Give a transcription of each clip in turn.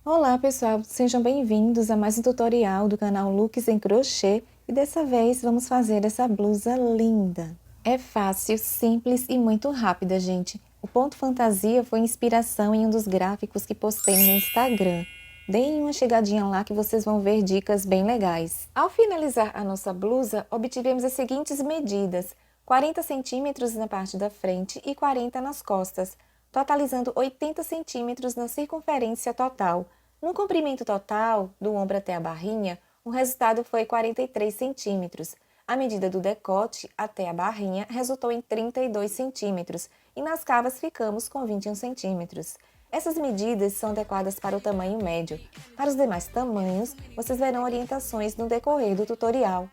Olá pessoal, sejam bem-vindos a mais um tutorial do canal Looks em Crochê e dessa vez vamos fazer essa blusa linda. É fácil, simples e muito rápida, gente. O ponto fantasia foi inspiração em um dos gráficos que postei no meu Instagram. Deem uma chegadinha lá que vocês vão ver dicas bem legais. Ao finalizar a nossa blusa, obtivemos as seguintes medidas: 40 centímetros na parte da frente e 40 nas costas, totalizando 80 centímetros na circunferência total. No comprimento total, do ombro até a barrinha, o resultado foi 43 centímetros. A medida do decote até a barrinha resultou em 32 centímetros e nas cavas ficamos com 21 centímetros. Essas medidas são adequadas para o tamanho médio. Para os demais tamanhos, vocês verão orientações no decorrer do tutorial.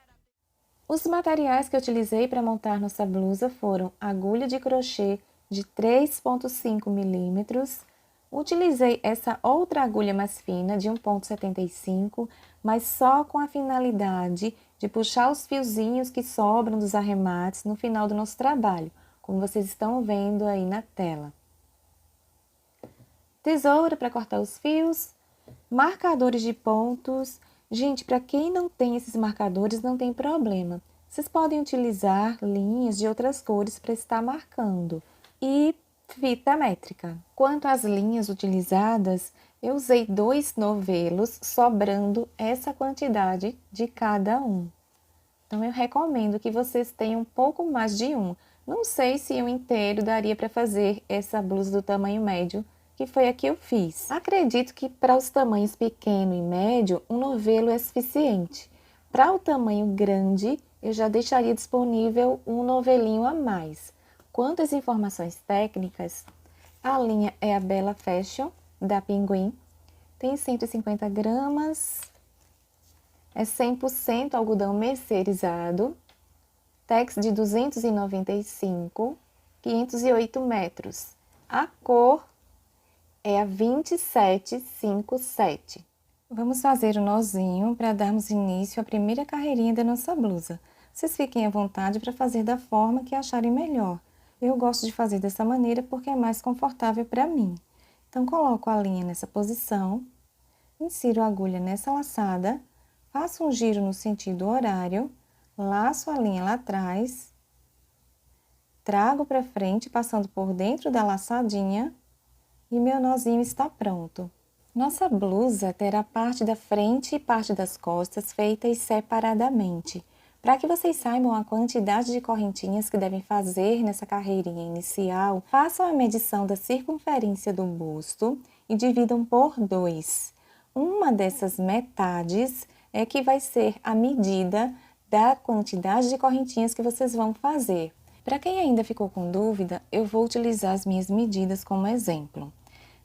Os materiais que eu utilizei para montar nossa blusa foram agulha de crochê de 3,5 milímetros. Utilizei essa outra agulha mais fina de 1,75, mas só com a finalidade de puxar os fiozinhos que sobram dos arremates no final do nosso trabalho, como vocês estão vendo aí na tela. Tesoura para cortar os fios, marcadores de pontos. Gente, para quem não tem esses marcadores, não tem problema. Vocês podem utilizar linhas de outras cores para estar marcando. E fita métrica. Quanto às linhas utilizadas, eu usei 2 novelos, sobrando essa quantidade de cada um. Então, eu recomendo que vocês tenham um pouco mais de um. Não sei se um inteiro daria para fazer essa blusa do tamanho médio, que foi a que eu fiz. Acredito que para os tamanhos pequeno e médio, um novelo é suficiente. Para o tamanho grande, eu já deixaria disponível um novelinho a mais. Quanto às informações técnicas, a linha é a Bella Fashion, da Pinguim. Tem 150 gramas, é 100% algodão mercerizado, tex de 295, 508 metros. A cor é a 2757. Vamos fazer o nozinho para darmos início à primeira carreirinha da nossa blusa. Vocês fiquem à vontade para fazer da forma que acharem melhor. Eu gosto de fazer dessa maneira porque é mais confortável para mim. Então, coloco a linha nessa posição, insiro a agulha nessa laçada, faço um giro no sentido horário, laço a linha lá atrás, trago para frente, passando por dentro da laçadinha, e meu nozinho está pronto. Nossa blusa terá parte da frente e parte das costas feitas separadamente. Para que vocês saibam a quantidade de correntinhas que devem fazer nessa carreirinha inicial, façam a medição da circunferência do busto e dividam por 2. Uma dessas metades é que vai ser a medida da quantidade de correntinhas que vocês vão fazer. Para quem ainda ficou com dúvida, eu vou utilizar as minhas medidas como exemplo.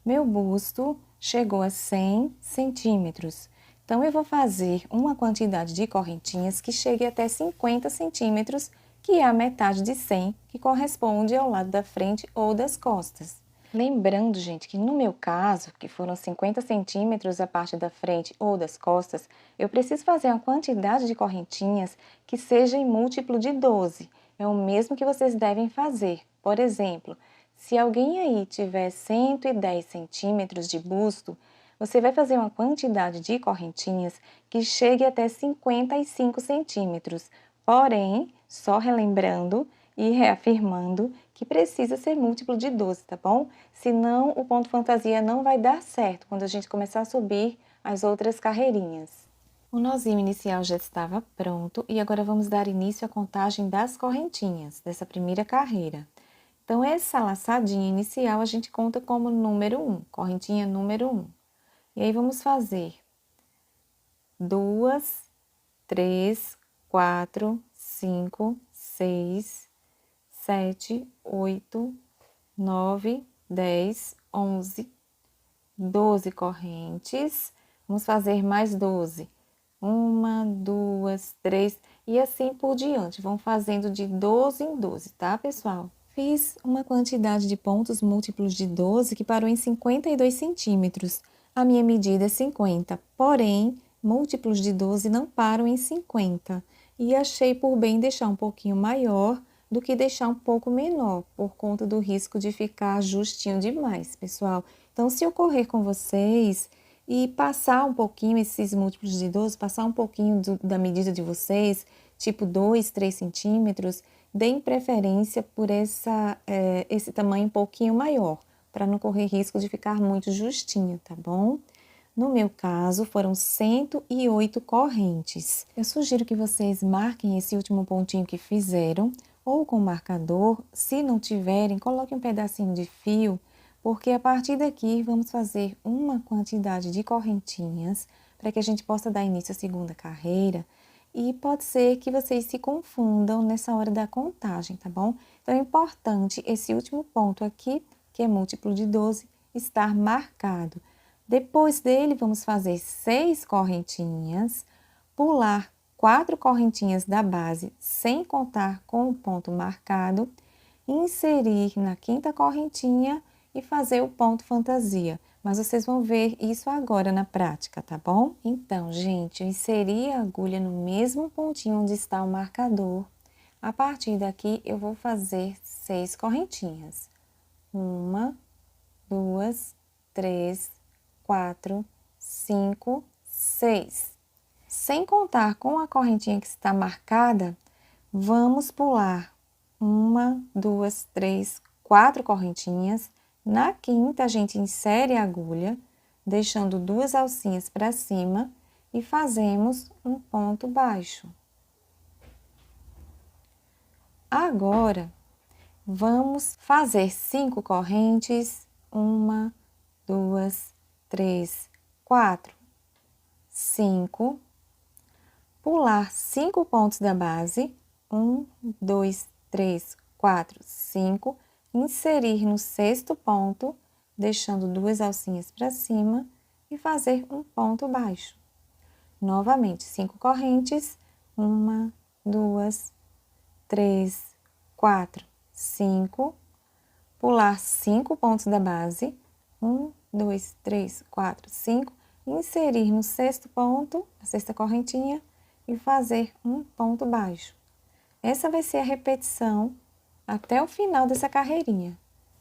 Meu busto chegou a 100 centímetros, então eu vou fazer uma quantidade de correntinhas que chegue até 50 centímetros, que é a metade de 100, que corresponde ao lado da frente ou das costas. Lembrando, gente, que no meu caso, que foram 50 centímetros a parte da frente ou das costas, eu preciso fazer uma quantidade de correntinhas que seja em múltiplo de 12. É o mesmo que vocês devem fazer. Por exemplo, se alguém aí tiver 110 centímetros de busto, você vai fazer uma quantidade de correntinhas que chegue até 55 centímetros. Porém, só relembrando e reafirmando que precisa ser múltiplo de 12, tá bom? Senão o ponto fantasia não vai dar certo quando a gente começar a subir as outras carreirinhas. O nozinho inicial já estava pronto e agora vamos dar início à contagem das correntinhas dessa primeira carreira. Então, essa laçadinha inicial a gente conta como número 1, correntinha número 1. E aí, vamos fazer 2, 3, 4, 5, 6, 7, 8, 9, 10, 11, 12 correntes. Vamos fazer mais 12. 1, 2, 3 e assim por diante. Vão fazendo de 12 em 12, tá, pessoal? Fiz uma quantidade de pontos múltiplos de 12 que parou em 52 centímetros. A minha medida é 50, porém, múltiplos de 12 não param em 50. E achei por bem deixar um pouquinho maior do que deixar um pouco menor, por conta do risco de ficar justinho demais, pessoal. Então, se ocorrer com vocês e passar um pouquinho esses múltiplos de 12, passar um pouquinho da medida de vocês, tipo 2, 3 centímetros, deem preferência por esse tamanho um pouquinho maior, para não correr risco de ficar muito justinho, tá bom? No meu caso, foram 108 correntes. Eu sugiro que vocês marquem esse último pontinho que fizeram, ou com marcador. Se não tiverem, coloque um pedacinho de fio, porque a partir daqui vamos fazer uma quantidade de correntinhas para que a gente possa dar início à segunda carreira. E pode ser que vocês se confundam nessa hora da contagem, tá bom? Então é importante esse último ponto aqui, que é múltiplo de 12, estar marcado. Depois dele, vamos fazer 6 correntinhas, pular 4 correntinhas da base, sem contar com o ponto marcado, inserir na quinta correntinha e fazer o ponto fantasia. Mas vocês vão ver isso agora na prática, tá bom? Então, gente, eu inseri a agulha no mesmo pontinho onde está o marcador. A partir daqui, eu vou fazer 6 correntinhas. 1, 2, 3, 4, 5, 6. Sem contar com a correntinha que está marcada, vamos pular 1, 2, 3, 4 correntinhas. Na quinta, a gente insere a agulha, deixando 2 alcinhas para cima e fazemos um ponto baixo. Agora, vamos fazer 5 correntes. 1, 2, 3, 4, 5. Pular 5 pontos da base. 1, 2, 3, 4, 5. Inserir no sexto ponto, deixando 2 alcinhas para cima e fazer um ponto baixo. Novamente, 5 correntes. 1, 2, 3, 4, 5. Pular 5 pontos da base. 1, 2, 3, 4, 5. Inserir no sexto ponto, a sexta correntinha, e fazer um ponto baixo. Essa vai ser a repetição até o final dessa carreirinha.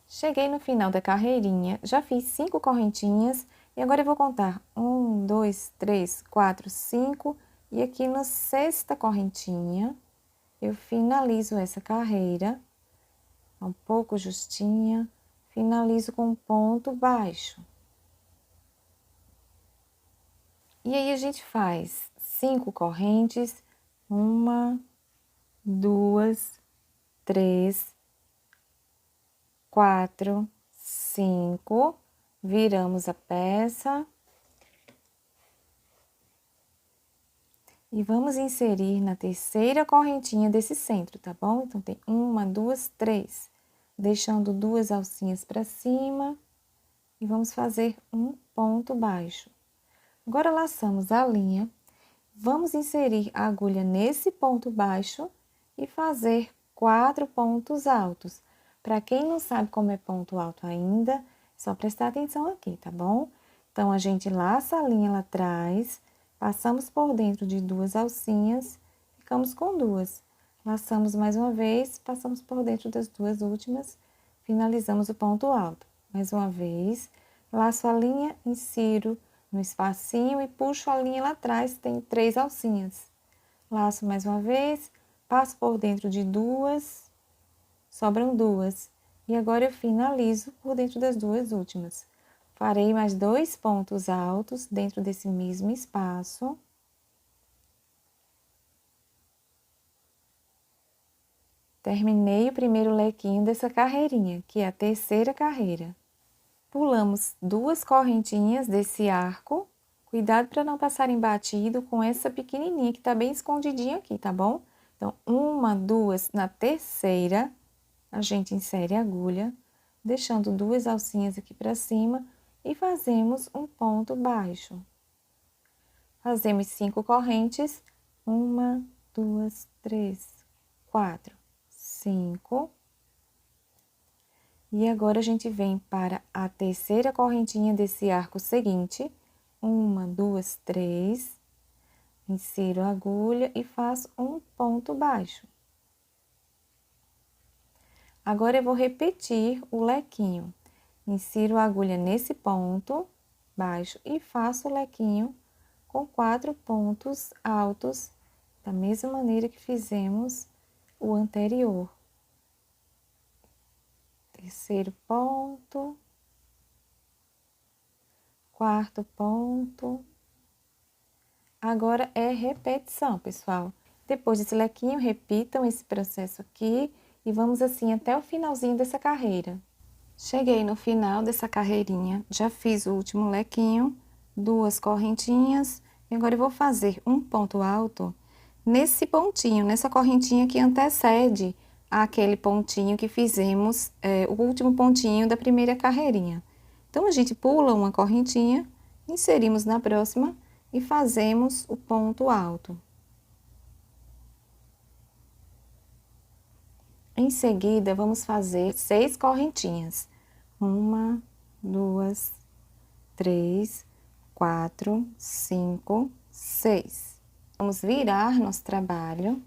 Cheguei no final da carreirinha, já fiz 5 correntinhas e agora eu vou contar 1, 2, 3, 4, 5 e aqui na sexta correntinha eu finalizo essa carreira, um pouco justinha, finalizo com um ponto baixo. E aí a gente faz 5 correntes, 1, 2, 3, 4, 5, viramos a peça e vamos inserir na terceira correntinha desse centro, tá bom? Então, tem 1, 2, 3, deixando 2 alcinhas para cima e vamos fazer um ponto baixo. Agora, laçamos a linha, vamos inserir a agulha nesse ponto baixo e fazer 4 pontos altos. Para quem não sabe como é ponto alto ainda, só prestar atenção aqui, tá bom? Então, a gente laça a linha lá atrás, passamos por dentro de 2 alcinhas, ficamos com 2. Laçamos mais uma vez, passamos por dentro das 2 últimas, finalizamos o ponto alto. Mais uma vez, laço a linha, insiro no espacinho e puxo a linha lá atrás, tem 3 alcinhas. Laço mais uma vez, passo por dentro de 2, sobram 2. E agora eu finalizo por dentro das 2 últimas. Farei mais 2 pontos altos dentro desse mesmo espaço. Terminei o primeiro lequinho dessa carreirinha, que é a terceira carreira. Pulamos 2 correntinhas desse arco. Cuidado para não passarem batido com essa pequenininha que tá bem escondidinha aqui, tá bom? Então, 1, 2, na terceira, a gente insere a agulha, deixando 2 alcinhas aqui para cima e fazemos um ponto baixo. Fazemos 5 correntes, 1, 2, 3, 4, 5. E agora a gente vem para a terceira correntinha desse arco seguinte, 1, 2, 3, insiro a agulha e faço um ponto baixo. Agora eu vou repetir o lequinho. Insiro a agulha nesse ponto, baixo e faço o lequinho com 4 pontos altos, da mesma maneira que fizemos o anterior. Terceiro ponto, quarto ponto. Agora é repetição, pessoal. Depois desse lequinho, repitam esse processo aqui e vamos assim até o finalzinho dessa carreira. Cheguei no final dessa carreirinha, já fiz o último lequinho, 2 correntinhas, e agora eu vou fazer um ponto alto nesse pontinho, nessa correntinha que antecede aquele pontinho que fizemos, o último pontinho da primeira carreirinha. Então, a gente pula uma correntinha, inserimos na próxima e fazemos o ponto alto. Em seguida, vamos fazer 6 correntinhas. 1, 2, 3, 4, 5, 6. Vamos virar nosso trabalho.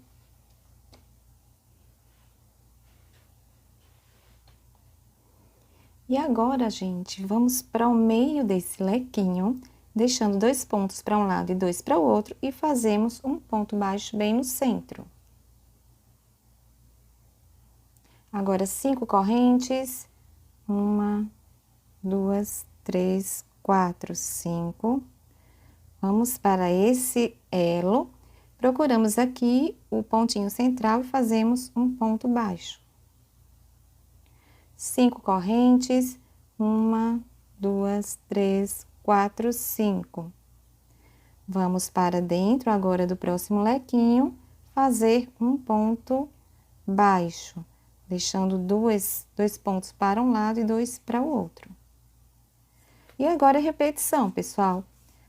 E agora, gente, vamos para o meio desse lequinho, deixando 2 pontos para um lado e 2 para o outro, e fazemos um ponto baixo bem no centro. Agora, 5 correntes. 1, 2, 3, 4, 5. Vamos para esse elo. Procuramos aqui o pontinho central e fazemos um ponto baixo. 5 correntes. 1, 2, 3, 4, 5. Vamos para dentro agora do próximo lequinho, fazer um ponto baixo, deixando dois pontos para um lado e 2 para o outro. E agora é repetição, pessoal.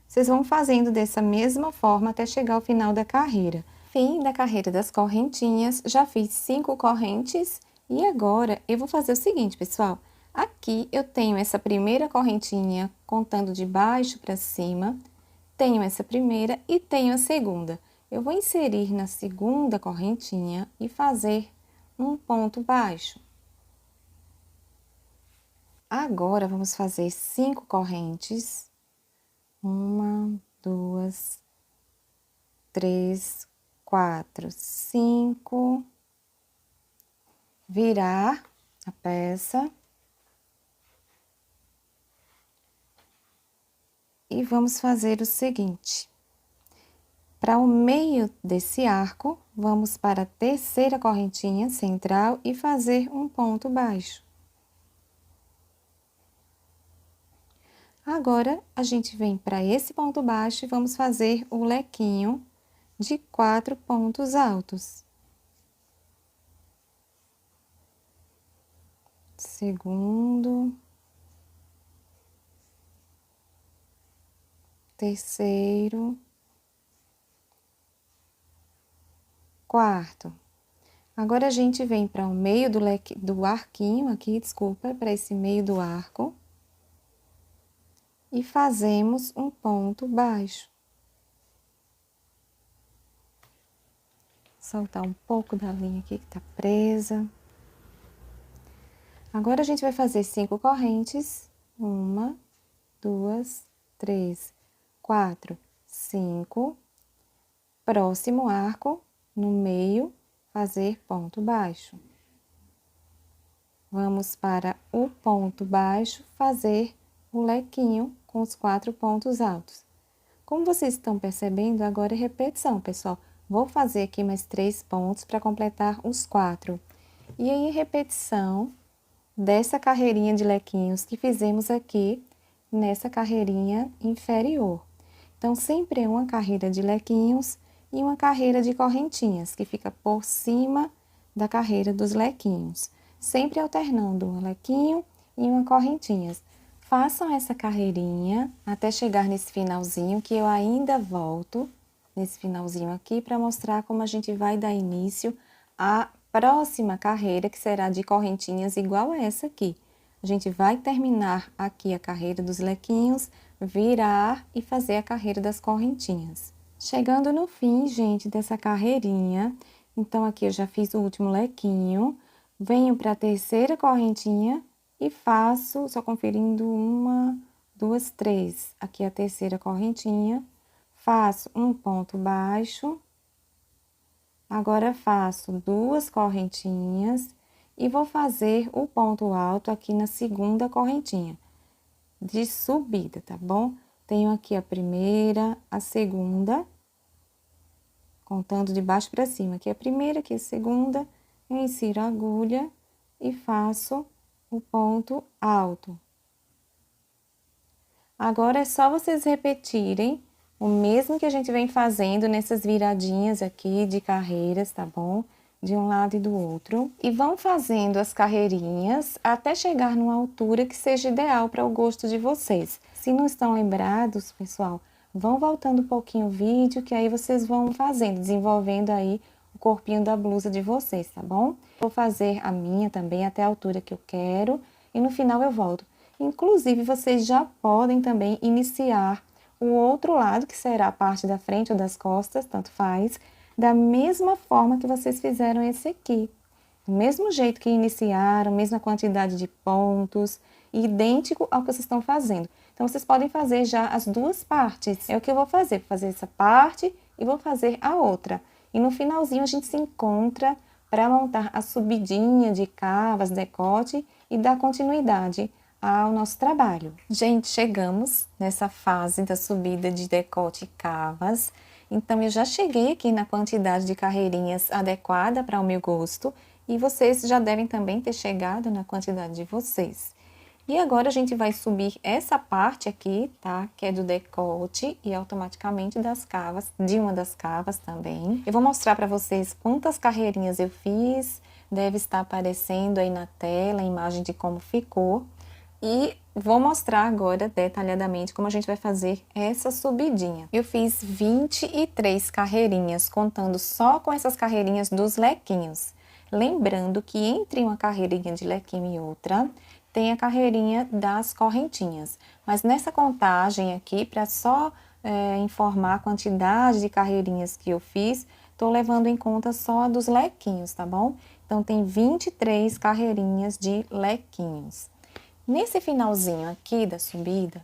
Vocês vão fazendo dessa mesma forma até chegar ao final da carreira. Fim da carreira das correntinhas, já fiz 5 correntes e agora eu vou fazer o seguinte, pessoal. Aqui eu tenho essa primeira correntinha contando de baixo para cima, tenho essa primeira e tenho a segunda. Eu vou inserir na segunda correntinha e fazer um ponto baixo. Agora, vamos fazer 5 correntes. 1, 2, 3, 4, 5. Virar a peça. E vamos fazer o seguinte. Para o meio desse arco, vamos para a terceira correntinha central e fazer um ponto baixo. Agora, a gente vem para esse ponto baixo e vamos fazer o lequinho de 4 pontos altos. Segundo. Terceiro. Quarto. Agora, a gente vem para o meio do arquinho aqui, desculpa, para esse meio do arco. E fazemos um ponto baixo. Soltar um pouco da linha aqui que tá presa. Agora, a gente vai fazer 5 correntes. 1, 2, 3, 4, 5. Próximo arco, no meio, fazer ponto baixo. Vamos para o ponto baixo, fazer o lequinho com os 4 pontos altos. Como vocês estão percebendo, agora é repetição, pessoal. Vou fazer aqui mais 3 pontos para completar os 4. E aí, repetição dessa carreirinha de lequinhos que fizemos aqui nessa carreirinha inferior. Então, sempre é uma carreira de lequinhos e uma carreira de correntinhas, que fica por cima da carreira dos lequinhos. Sempre alternando um lequinho e uma correntinhas. Façam essa carreirinha até chegar nesse finalzinho, que eu ainda volto nesse finalzinho aqui para mostrar como a gente vai dar início à próxima carreira, que será de correntinhas igual a essa aqui. A gente vai terminar aqui a carreira dos lequinhos, virar e fazer a carreira das correntinhas. Chegando no fim, gente, dessa carreirinha, então aqui eu já fiz o último lequinho, venho para a terceira correntinha e faço, só conferindo, 1, duas, três, aqui a terceira correntinha, faço um ponto baixo, agora faço duas correntinhas e vou fazer o ponto alto aqui na segunda correntinha de subida, tá bom? Tenho aqui a primeira, a segunda, contando de baixo para cima. Aqui a primeira, aqui a segunda, eu insiro a agulha e faço o ponto alto. Agora é só vocês repetirem o mesmo que a gente vem fazendo nessas viradinhas aqui de carreiras, tá bom? De um lado e do outro. E vão fazendo as carreirinhas até chegar numa altura que seja ideal para o gosto de vocês. Se não estão lembrados, pessoal, vão voltando um pouquinho o vídeo, que aí vocês vão fazendo, desenvolvendo aí o corpinho da blusa de vocês, tá bom? Vou fazer a minha também até a altura que eu quero e no final eu volto. Inclusive, vocês já podem também iniciar o outro lado, que será a parte da frente ou das costas, tanto faz, da mesma forma que vocês fizeram esse aqui. Do mesmo jeito que iniciaram, mesma quantidade de pontos, idêntico ao que vocês estão fazendo. Então, vocês podem fazer já as duas partes. É o que eu vou fazer essa parte e vou fazer a outra. E no finalzinho a gente se encontra para montar a subidinha de cavas, decote e dar continuidade ao nosso trabalho. Gente, chegamos nessa fase da subida de decote e cavas. Então, eu já cheguei aqui na quantidade de carreirinhas adequada para o meu gosto e vocês já devem também ter chegado na quantidade de vocês. E agora a gente vai subir essa parte aqui, tá? Que é do decote e automaticamente das cavas, de uma das cavas também. Eu vou mostrar para vocês quantas carreirinhas eu fiz, deve estar aparecendo aí na tela a imagem de como ficou. E vou mostrar agora detalhadamente como a gente vai fazer essa subidinha. Eu fiz 23 carreirinhas, contando só com essas carreirinhas dos lequinhos. Lembrando que entre uma carreirinha de lequinho e outra, tem a carreirinha das correntinhas. Mas nessa contagem aqui, para só informar a quantidade de carreirinhas que eu fiz, estou levando em conta só a dos lequinhos, tá bom? Então, tem 23 carreirinhas de lequinhos. Nesse finalzinho aqui da subida,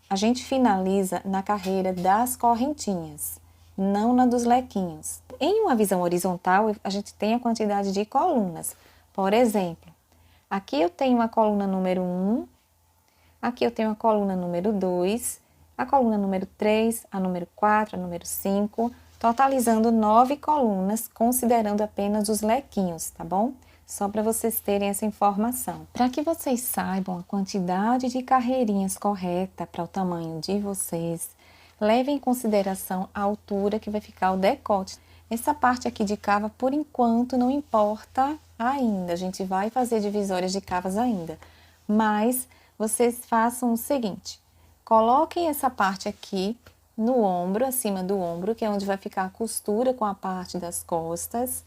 a gente finaliza na carreira das correntinhas, não na dos lequinhos. Em uma visão horizontal, a gente tem a quantidade de colunas. Por exemplo, aqui eu tenho a coluna número 1, aqui eu tenho a coluna número 2, a coluna número 3, a número 4, a número 5, totalizando 9 colunas, considerando apenas os lequinhos, tá bom? Só para vocês terem essa informação. Para que vocês saibam a quantidade de carreirinhas correta para o tamanho de vocês, levem em consideração a altura que vai ficar o decote. Essa parte aqui de cava, por enquanto, não importa ainda. A gente vai fazer divisórias de cavas ainda. Mas vocês façam o seguinte, coloquem essa parte aqui no ombro, acima do ombro, que é onde vai ficar a costura com a parte das costas.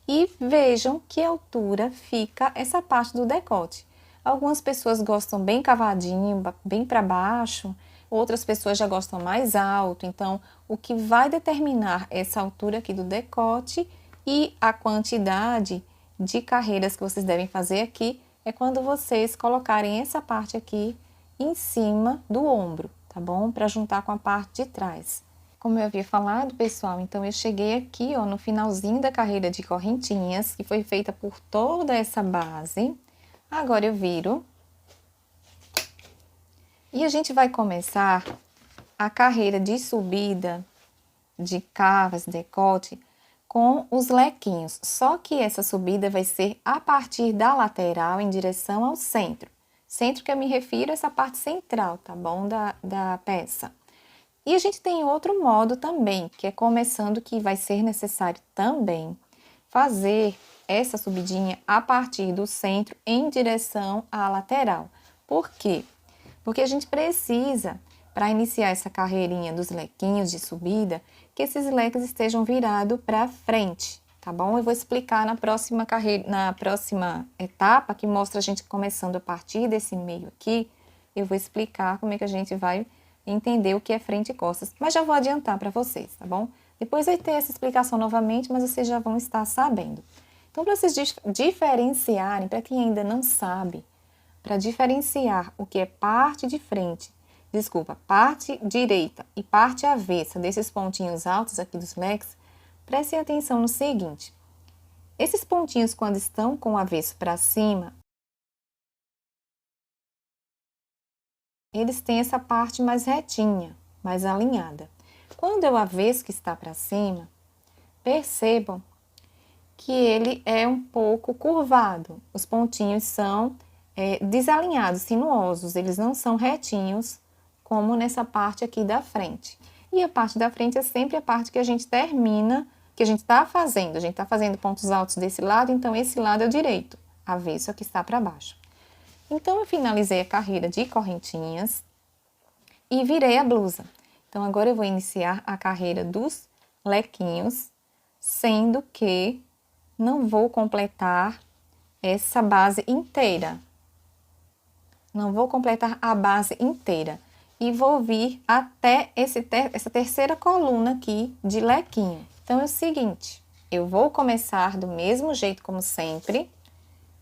E vejam que altura fica essa parte do decote. Algumas pessoas gostam bem cavadinho, bem para baixo, outras pessoas já gostam mais alto. Então, o que vai determinar essa altura aqui do decote e a quantidade de carreiras que vocês devem fazer aqui é quando vocês colocarem essa parte aqui em cima do ombro, tá bom? Para juntar com a parte de trás. Como eu havia falado, pessoal, então eu cheguei aqui, ó, no finalzinho da carreira de correntinhas, que foi feita por toda essa base. Agora eu viro. E a gente vai começar a carreira de subida de cavas, decote, com os lequinhos. Só que essa subida vai ser a partir da lateral em direção ao centro. Centro que eu me refiro a essa parte central, tá bom? Da peça. E a gente tem outro modo também, que é começando, que vai ser necessário também fazer essa subidinha a partir do centro em direção à lateral. Por quê? Porque a gente precisa, para iniciar essa carreirinha dos lequinhos de subida, que esses leques estejam virados para frente, tá bom? Eu vou explicar na próxima etapa, que mostra a gente começando a partir desse meio aqui, eu vou explicar como é que a gente vai entender o que é frente e costas, mas já vou adiantar para vocês, tá bom? Depois vai ter essa explicação novamente, mas vocês já vão estar sabendo. Então, para vocês diferenciarem, para quem ainda não sabe, para diferenciar o que é parte de frente, parte direita e parte avessa desses pontinhos altos aqui dos leques, prestem atenção no seguinte. Esses pontinhos, quando estão com o avesso para cima, eles têm essa parte mais retinha, mais alinhada. Quando é o avesso que está para cima, percebam que ele é um pouco curvado. Os pontinhos são desalinhados, sinuosos, eles não são retinhos, como nessa parte aqui da frente. E a parte da frente é sempre a parte que a gente termina, que a gente está fazendo. A gente está fazendo pontos altos desse lado, então esse lado é o direito, avesso aqui está para baixo. Então, eu finalizei a carreira de correntinhas e virei a blusa. Então, agora eu vou iniciar a carreira dos lequinhos, sendo que não vou completar essa base inteira. Não vou completar a base inteira. E vou vir até essa terceira coluna aqui de lequinho. Então, é o seguinte, eu vou começar do mesmo jeito como sempre.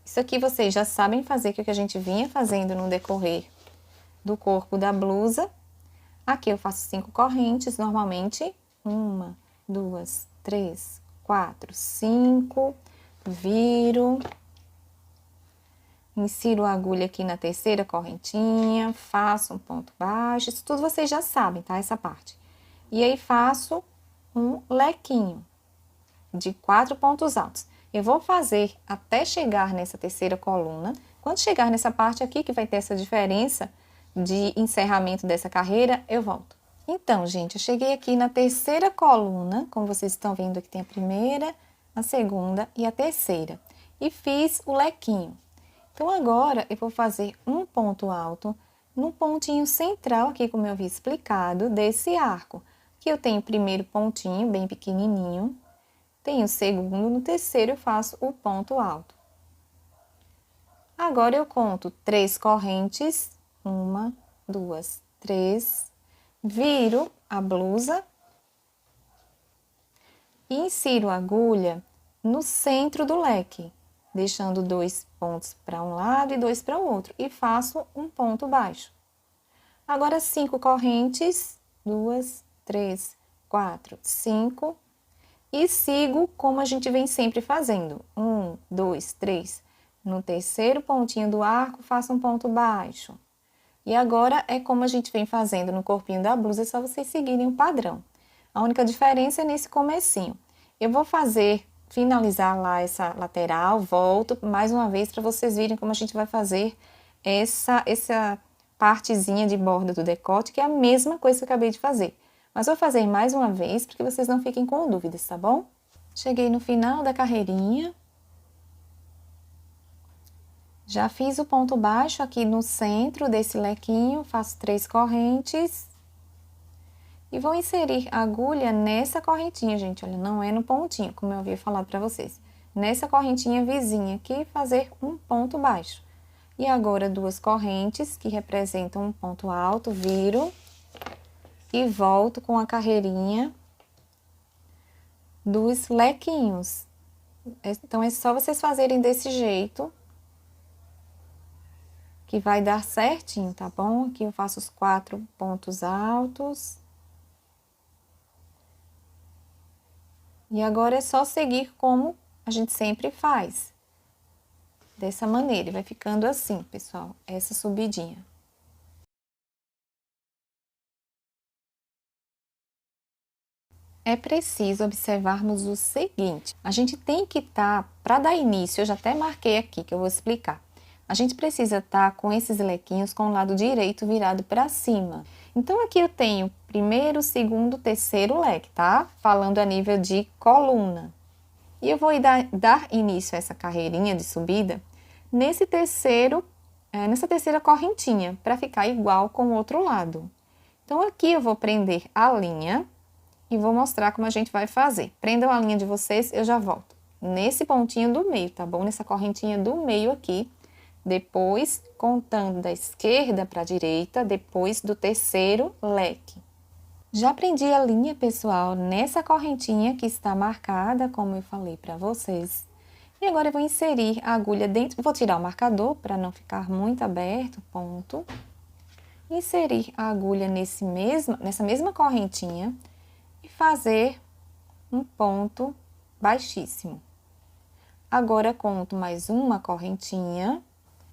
Isso aqui vocês já sabem fazer, que é o que a gente vinha fazendo no decorrer do corpo da blusa. Aqui eu faço 5 correntes, normalmente. 1, 2, 3, 4, 5. Viro. Insiro a agulha aqui na terceira correntinha, faço um ponto baixo. Isso tudo vocês já sabem, tá? Essa parte. E aí, faço um lequinho de 4 pontos altos. Eu vou fazer até chegar nessa terceira coluna. Quando chegar nessa parte aqui, que vai ter essa diferença de encerramento dessa carreira, eu volto. Então, gente, eu cheguei aqui na terceira coluna, como vocês estão vendo aqui, tem a primeira, a segunda e a terceira. E fiz o lequinho. Então, agora, eu vou fazer um ponto alto no pontinho central, aqui como eu havia explicado, desse arco. Aqui eu tenho o primeiro pontinho, bem pequenininho. Tenho o segundo, no terceiro eu faço o ponto alto. Agora eu conto 3 correntes, 1, 2, 3, viro a blusa e insiro a agulha no centro do leque, deixando 2 pontos para um lado e 2 para o outro, e faço um ponto baixo. Agora 5 correntes, 2, 3, 4, 5, e sigo como a gente vem sempre fazendo. 1, 2, 3. No terceiro pontinho do arco, faço um ponto baixo. E agora é como a gente vem fazendo no corpinho da blusa, é só vocês seguirem o padrão. A única diferença é nesse comecinho. Eu vou finalizar lá essa lateral, volto mais uma vez para vocês verem como a gente vai fazer essa partezinha de borda do decote, que é a mesma coisa que eu acabei de fazer. Mas vou fazer mais uma vez, para que vocês não fiquem com dúvidas, tá bom? Cheguei no final da carreirinha. Já fiz o ponto baixo aqui no centro desse lequinho, faço 3 correntes. E vou inserir a agulha nessa correntinha, gente, olha, não é no pontinho, como eu havia falado para vocês. Nessa correntinha vizinha aqui, fazer um ponto baixo. E agora 2 correntes, que representam um ponto alto, viro e volto com a carreirinha dos lequinhos. Então, é só vocês fazerem desse jeito, que vai dar certinho, tá bom? Aqui eu faço os 4 pontos altos. E agora é só seguir como a gente sempre faz. Dessa maneira, e vai ficando assim, pessoal, essa subidinha. É preciso observarmos o seguinte, a gente tem que estar, para dar início, eu já até marquei aqui, que eu vou explicar. A gente precisa estar com esses lequinhos com o lado direito virado para cima. Então, aqui eu tenho primeiro, segundo, terceiro leque, tá? Falando a nível de coluna. E eu vou dar início a essa carreirinha de subida nessa terceira correntinha, para ficar igual com o outro lado. Então, aqui eu vou prender a linha e vou mostrar como a gente vai fazer. Prendam a linha de vocês, eu já volto. Nesse pontinho do meio, tá bom? Nessa correntinha do meio aqui. Depois, contando da esquerda para a direita, depois do terceiro leque. Já prendi a linha, pessoal, nessa correntinha que está marcada, como eu falei para vocês. E agora eu vou inserir a agulha dentro, vou tirar o marcador para não ficar muito aberto, ponto. Inserir a agulha nessa mesma correntinha e fazer um ponto baixíssimo. Agora conto mais uma correntinha.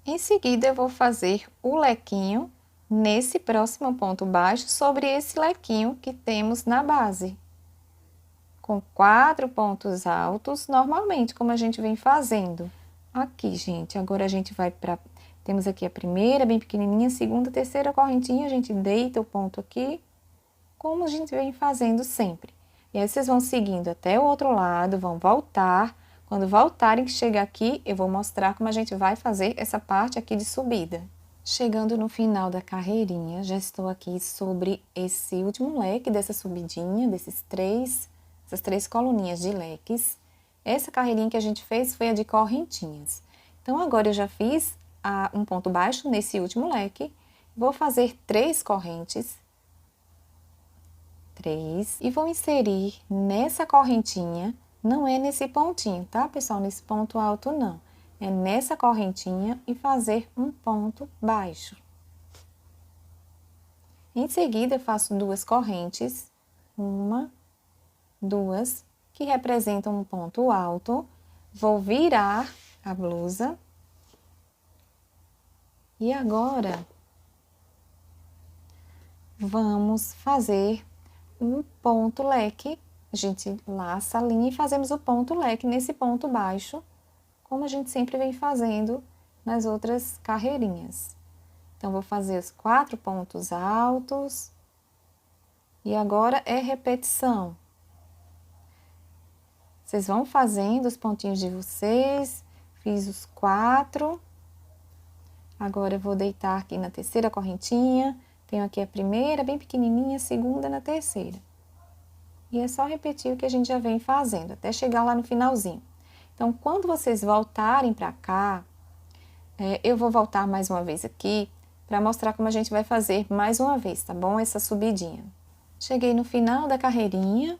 Em seguida eu vou fazer o lequinho nesse próximo ponto baixo sobre esse lequinho que temos na base. Com 4 pontos altos, normalmente, como a gente vem fazendo. Aqui, gente, agora a gente vai para... Temos aqui a primeira, bem pequenininha, segunda, terceira correntinha, a gente deita o ponto aqui, como a gente vem fazendo sempre. E aí, vocês vão seguindo até o outro lado, vão voltar. Quando voltarem, que chega aqui, eu vou mostrar como a gente vai fazer essa parte aqui de subida. Chegando no final da carreirinha, já estou aqui sobre esse último leque dessa subidinha, essas três coluninhas de leques. Essa carreirinha que a gente fez foi a de correntinhas. Então, agora eu já fiz um ponto baixo nesse último leque. Vou fazer 3 correntes. 3. E vou inserir nessa correntinha, não é nesse pontinho, tá, pessoal? Nesse ponto alto, não. É nessa correntinha e fazer um ponto baixo. Em seguida, eu faço 2 correntes. 1, 2, que representam um ponto alto. Vou virar a blusa. E agora, vamos fazer um ponto leque. A gente laça a linha e fazemos o ponto leque nesse ponto baixo, como a gente sempre vem fazendo nas outras carreirinhas. Então, vou fazer os 4 pontos altos. E agora é repetição. Vocês vão fazendo os pontinhos de vocês. Fiz os 4. Agora, eu vou deitar aqui na terceira correntinha. Tenho aqui a primeira, bem pequenininha, a segunda na terceira. E é só repetir o que a gente já vem fazendo, até chegar lá no finalzinho. Então, quando vocês voltarem para cá, eu vou voltar mais uma vez aqui, para mostrar como a gente vai fazer mais uma vez, tá bom? Essa subidinha. Cheguei no final da carreirinha.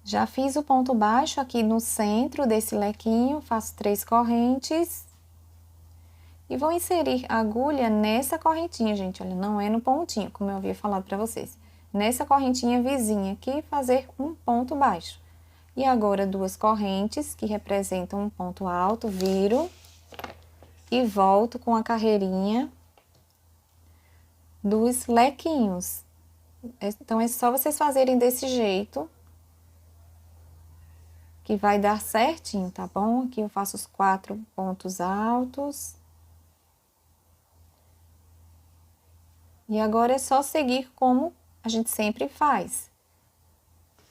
Já fiz o ponto baixo aqui no centro desse lequinho, faço 3 correntes. E vou inserir a agulha nessa correntinha, gente, olha, não é no pontinho, como eu havia falado para vocês. Nessa correntinha vizinha aqui, fazer um ponto baixo. E agora 2 correntes, que representam um ponto alto, viro e volto com a carreirinha dos lequinhos. Então, é só vocês fazerem desse jeito, que vai dar certinho, tá bom? Aqui eu faço os 4 pontos altos. E agora é só seguir como a gente sempre faz.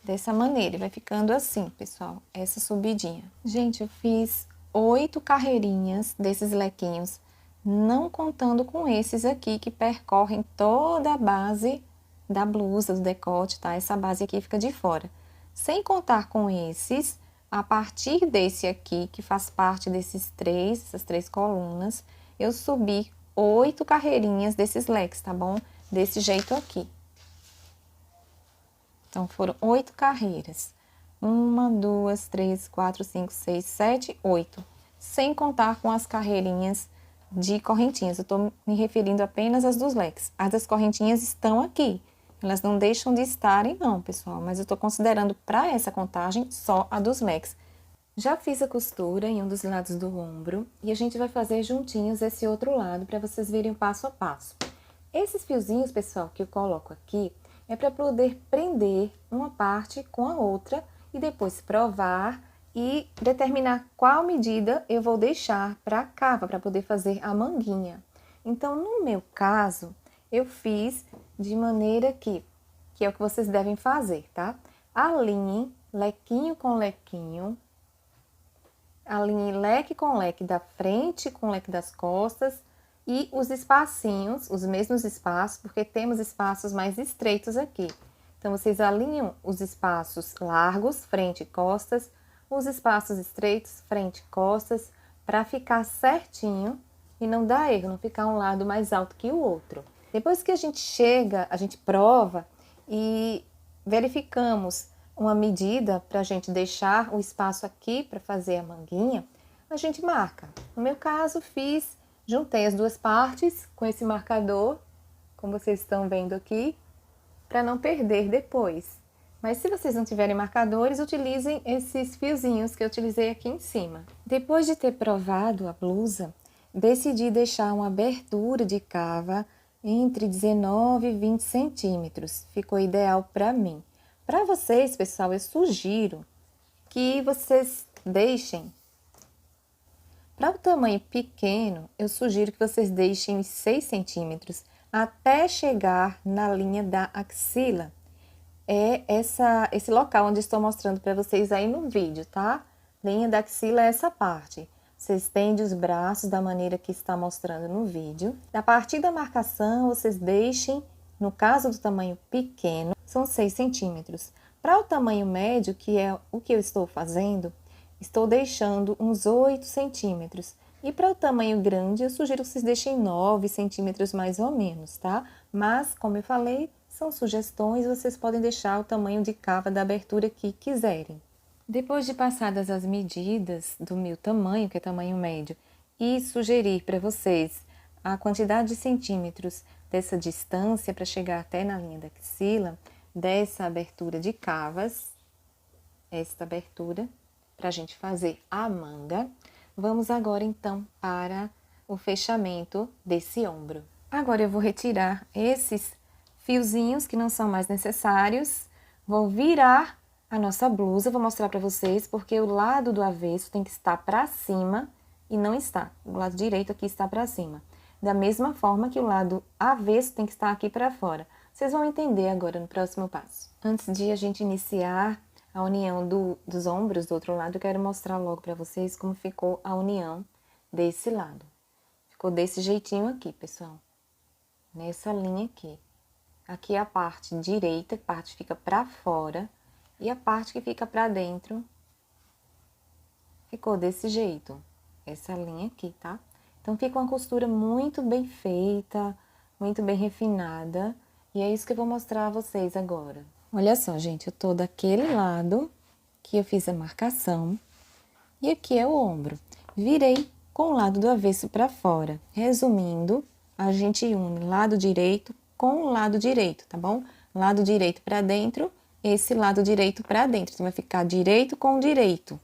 Dessa maneira, vai ficando assim, pessoal, essa subidinha. Gente, eu fiz 8 carreirinhas desses lequinhos, não contando com esses aqui que percorrem toda a base da blusa, do decote, tá? Essa base aqui fica de fora. Sem contar com esses, a partir desse aqui, que faz parte essas 3 colunas, eu subi 8 carreirinhas desses leques, tá bom? Desse jeito aqui. Então, foram 8 carreiras. 1, 2, 3, 4, 5, 6, 7, 8. Sem contar com as carreirinhas de correntinhas. Eu tô me referindo apenas às dos leques. As das correntinhas estão aqui. Elas não deixam de estarem, não, pessoal. Mas eu tô considerando para essa contagem só a dos leques. Já fiz a costura em um dos lados do ombro. E a gente vai fazer juntinhos esse outro lado para vocês verem o passo a passo. Esses fiozinhos, pessoal, que eu coloco aqui, é para poder prender uma parte com a outra e depois provar e determinar qual medida eu vou deixar para a cava, para poder fazer a manguinha. Então, no meu caso, eu fiz de maneira que é o que vocês devem fazer, tá? Alinhem lequinho com lequinho, alinhem leque com leque da frente com leque das costas, e os espacinhos, os mesmos espaços, porque temos espaços mais estreitos aqui. Então, vocês alinham os espaços largos, frente e costas, os espaços estreitos, frente e costas, para ficar certinho e não dar erro, não ficar um lado mais alto que o outro. Depois que a gente chega, a gente prova e verificamos uma medida para a gente deixar o espaço aqui para fazer a manguinha, a gente marca. No meu caso, juntei as duas partes com esse marcador, como vocês estão vendo aqui, para não perder depois. Mas se vocês não tiverem marcadores, utilizem esses fiozinhos que eu utilizei aqui em cima. Depois de ter provado a blusa, decidi deixar uma abertura de cava entre 19 e 20 centímetros. Ficou ideal para mim. Para vocês, pessoal, eu sugiro que vocês deixem. Para o tamanho pequeno, eu sugiro que vocês deixem 6 centímetros até chegar na linha da axila. É esse local onde estou mostrando para vocês aí no vídeo, tá? Linha da axila é essa parte. Você estende os braços da maneira que está mostrando no vídeo. A partir da marcação, vocês deixem, no caso do tamanho pequeno, são 6 centímetros. Para o tamanho médio, que é o que eu estou fazendo, estou deixando uns 8 centímetros. E para o tamanho grande, eu sugiro que vocês deixem 9 centímetros mais ou menos, tá? Mas, como eu falei, são sugestões, vocês podem deixar o tamanho de cava da abertura que quiserem. Depois de passadas as medidas do meu tamanho, que é tamanho médio, e sugerir para vocês a quantidade de centímetros dessa distância para chegar até na linha da axila, dessa abertura de cavas, esta abertura, para a gente fazer a manga, vamos agora então para o fechamento desse ombro. Agora eu vou retirar esses fiozinhos que não são mais necessários, vou virar a nossa blusa, vou mostrar para vocês, porque o lado do avesso tem que estar para cima e não está. O lado direito aqui está para cima. Da mesma forma que o lado avesso tem que estar aqui para fora. Vocês vão entender agora no próximo passo. Antes de a gente iniciar a união dos ombros do outro lado, eu quero mostrar logo para vocês como ficou a união desse lado. Ficou desse jeitinho aqui, pessoal. Nessa linha aqui. Aqui é a parte direita, a parte fica para fora, e a parte que fica para dentro ficou desse jeito, essa linha aqui, tá? Então, fica uma costura muito bem feita, muito bem refinada, e é isso que eu vou mostrar a vocês agora. Olha só, gente, eu tô daquele lado que eu fiz a marcação, e aqui é o ombro. Virei com o lado do avesso para fora. Resumindo, a gente une lado direito com o lado direito, tá bom? Lado direito para dentro, esse lado direito para dentro. Então, vai ficar direito com direito.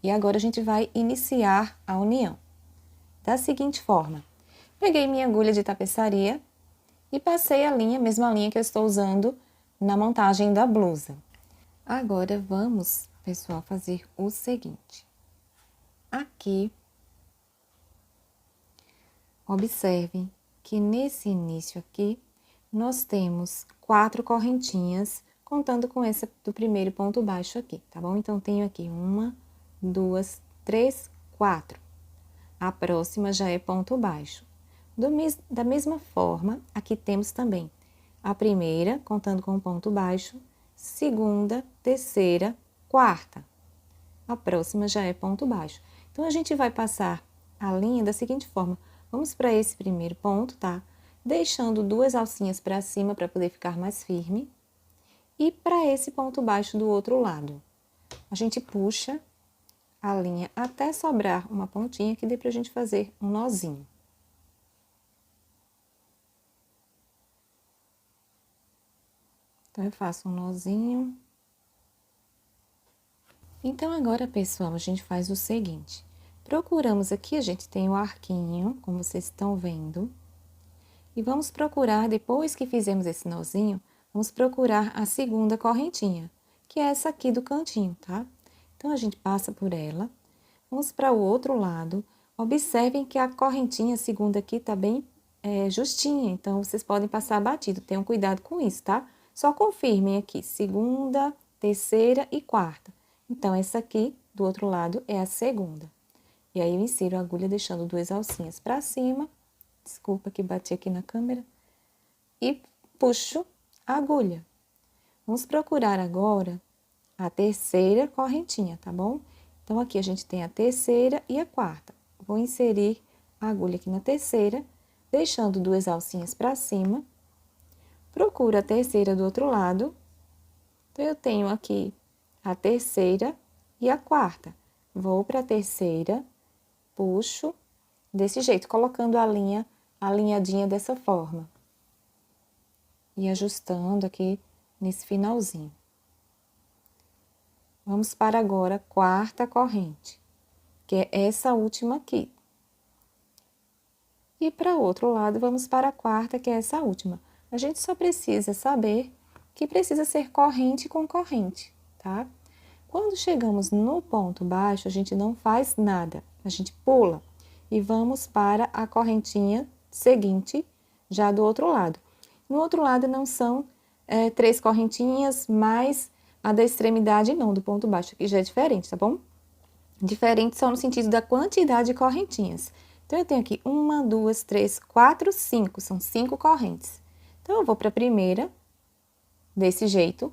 E agora, a gente vai iniciar a união. Da seguinte forma, peguei minha agulha de tapeçaria e passei a linha, mesma linha que eu estou usando na montagem da blusa. Agora, vamos, pessoal, fazer o seguinte. Aqui, observem que nesse início aqui, nós temos 4 correntinhas, contando com essa do primeiro ponto baixo aqui, tá bom? Então, tenho aqui 1, 2, 3, 4. A próxima já é ponto baixo. Da mesma forma, aqui temos também a primeira, contando com o ponto baixo, segunda, terceira, quarta. A próxima já é ponto baixo. Então, a gente vai passar a linha da seguinte forma. Vamos para esse primeiro ponto, tá? Deixando 2 alcinhas para cima para poder ficar mais firme. E para esse ponto baixo do outro lado. A gente puxa a linha até sobrar uma pontinha que dê pra gente fazer um nozinho. Então, eu faço um nozinho. Então, agora, pessoal, a gente faz o seguinte. Procuramos aqui, a gente tem o arquinho, como vocês estão vendo. E vamos procurar, depois que fizemos esse nozinho, vamos procurar a segunda correntinha, que é essa aqui do cantinho, tá? Então, a gente passa por ela. Vamos para o outro lado. Observem que a correntinha segunda aqui tá bem justinha, então vocês podem passar batido. Tenham cuidado com isso, tá? Só confirmem aqui, segunda, terceira e quarta. Então, essa aqui, do outro lado, é a segunda. E aí, eu insiro a agulha deixando 2 alcinhas para cima. Desculpa que bati aqui na câmera. E puxo a agulha. Vamos procurar agora a terceira correntinha, tá bom? Então, aqui a gente tem a terceira e a quarta. Vou inserir a agulha aqui na terceira, deixando 2 alcinhas para cima. Procuro a terceira do outro lado Então, eu tenho aqui a terceira e a quarta. Vou para a terceira, puxo desse jeito, colocando a linha alinhadinha dessa forma. E ajustando aqui nesse finalzinho. Vamos para agora a quarta corrente, que é essa última aqui. E para o outro lado, vamos para a quarta, que é essa última. A gente só precisa saber que precisa ser corrente com corrente, tá? Quando chegamos no ponto baixo, a gente não faz nada, a gente pula e vamos para a correntinha seguinte, já do outro lado. No outro lado não são 3 correntinhas, mais a da extremidade não, do ponto baixo, aqui já é diferente, tá bom? Diferente só no sentido da quantidade de correntinhas. Então, eu tenho aqui 1, 2, 3, 4, 5, são 5 correntes. Então, eu vou para a primeira, desse jeito.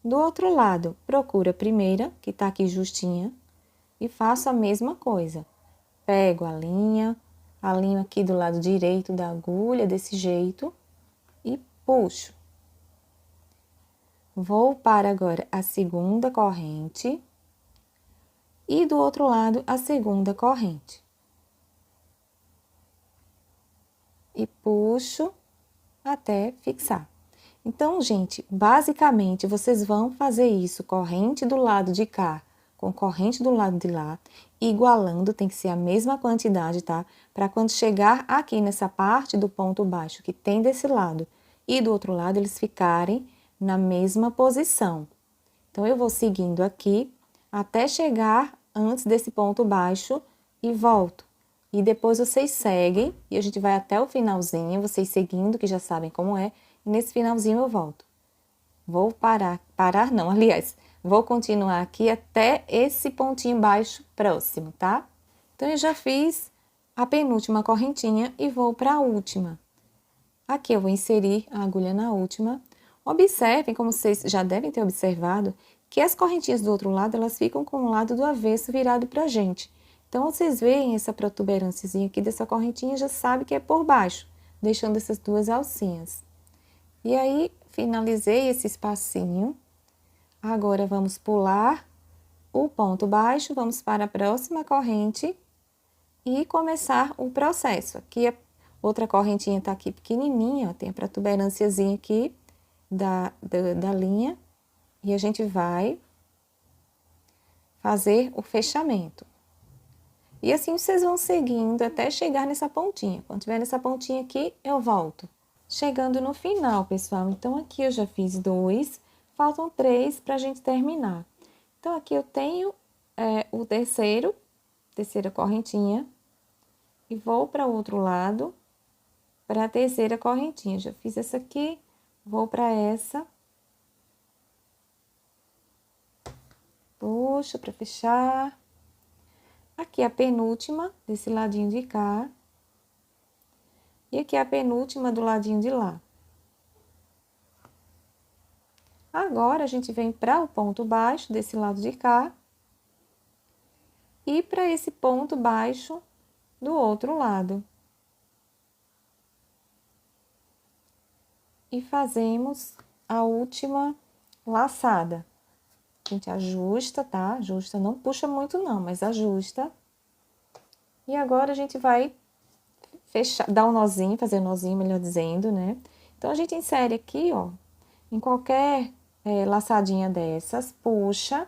Do outro lado, procuro a primeira, que tá aqui justinha, e faço a mesma coisa. Pego a linha, alinho aqui do lado direito da agulha, desse jeito, e puxo. Vou para agora a segunda corrente, e do outro lado, a segunda corrente. E puxo até fixar. Então, gente, basicamente, vocês vão fazer isso, corrente do lado de cá com corrente do lado de lá, igualando, tem que ser a mesma quantidade, tá? Para quando chegar aqui nessa parte do ponto baixo que tem desse lado e do outro lado, eles ficarem na mesma posição. Então, eu vou seguindo aqui até chegar antes desse ponto baixo e volto. E depois vocês seguem, e a gente vai até o finalzinho, vocês seguindo, que já sabem como é, e nesse finalzinho eu volto. Vou parar não, aliás, vou continuar aqui até esse pontinho baixo próximo, tá? Então, eu já fiz a penúltima correntinha e vou para a última. Aqui eu vou inserir a agulha na última. Observem, como vocês já devem ter observado, que as correntinhas do outro lado, elas ficam com o lado do avesso virado pra gente. Então, vocês veem essa protuberânciazinha aqui dessa correntinha, já sabe que é por baixo, deixando essas duas alcinhas. E aí, finalizei esse espacinho. Agora, vamos pular o ponto baixo, vamos para a próxima corrente e começar o processo. Aqui, a outra correntinha tá aqui pequenininha, ó, tem a protuberânciazinha aqui da linha. E a gente vai fazer o fechamento. E assim vocês vão seguindo até chegar nessa pontinha. Quando tiver nessa pontinha aqui, eu volto. Chegando no final, pessoal. Então, aqui eu já fiz 2, faltam 3 para a gente terminar. Então, aqui eu tenho o terceira correntinha. E vou para o outro lado, para a terceira correntinha. Já fiz essa aqui, vou para essa. Puxo para fechar. Aqui a penúltima, desse ladinho de cá. E aqui a penúltima do ladinho de lá. Agora, a gente vem para o ponto baixo, desse lado de cá. E para esse ponto baixo do outro lado. E fazemos a última laçada. A gente ajusta, tá? Ajusta, não puxa muito não, mas ajusta. E agora a gente vai fechar, dar um nozinho, fazer um nozinho, melhor dizendo, né? Então, a gente insere aqui, ó, em qualquer laçadinha dessas, puxa,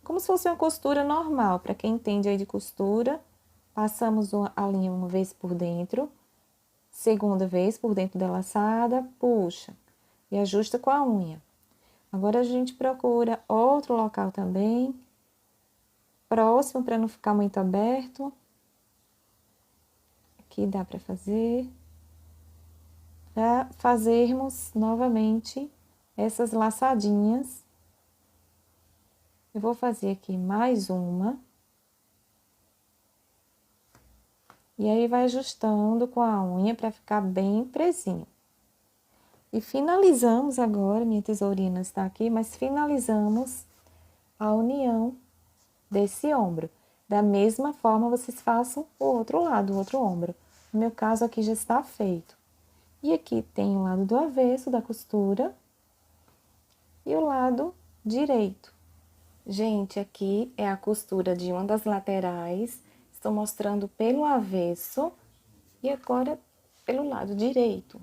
como se fosse uma costura normal. Para quem entende aí de costura, passamos a linha uma vez por dentro, segunda vez por dentro da laçada, puxa, e ajusta com a unha. Agora, a gente procura outro local também, próximo, para não ficar muito aberto. Aqui dá para fazer. Para fazermos novamente essas laçadinhas. Eu vou fazer aqui mais uma. E aí, vai ajustando com a unha para ficar bem presinho. E finalizamos agora, minha tesourinha não está aqui, mas finalizamos a união desse ombro. Da mesma forma, vocês façam o outro lado, o outro ombro. No meu caso, aqui já está feito. E aqui tem o lado do avesso da costura e o lado direito. Gente, aqui é a costura de uma das laterais, estou mostrando pelo avesso e agora pelo lado direito.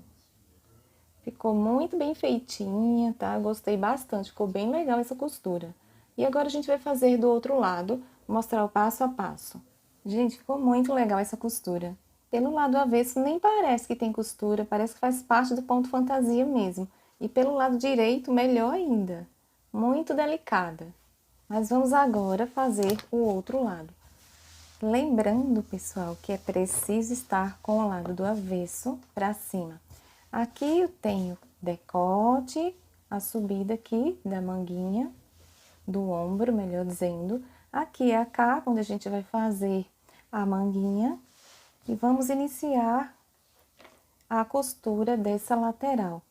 Ficou muito bem feitinha, tá? Gostei bastante, ficou bem legal essa costura. E agora a gente vai fazer do outro lado, mostrar o passo a passo. Gente, ficou muito legal essa costura. Pelo lado avesso nem parece que tem costura, parece que faz parte do ponto fantasia mesmo. E pelo lado direito, melhor ainda. Muito delicada. Mas vamos agora fazer o outro lado. Lembrando, pessoal, que é preciso estar com o lado do avesso para cima. Aqui eu tenho decote, a subida aqui da manguinha, do ombro, melhor dizendo. Aqui é a capa, onde a gente vai fazer a manguinha. E vamos iniciar a costura dessa lateral.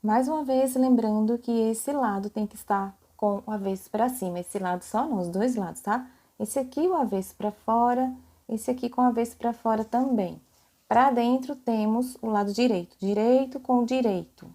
Mais uma vez, lembrando que esse lado tem que estar com o avesso para cima. Esse lado só não, os dois lados, tá? Esse aqui o avesso para fora, esse aqui com o avesso para fora também. Para dentro temos o lado direito, direito com direito.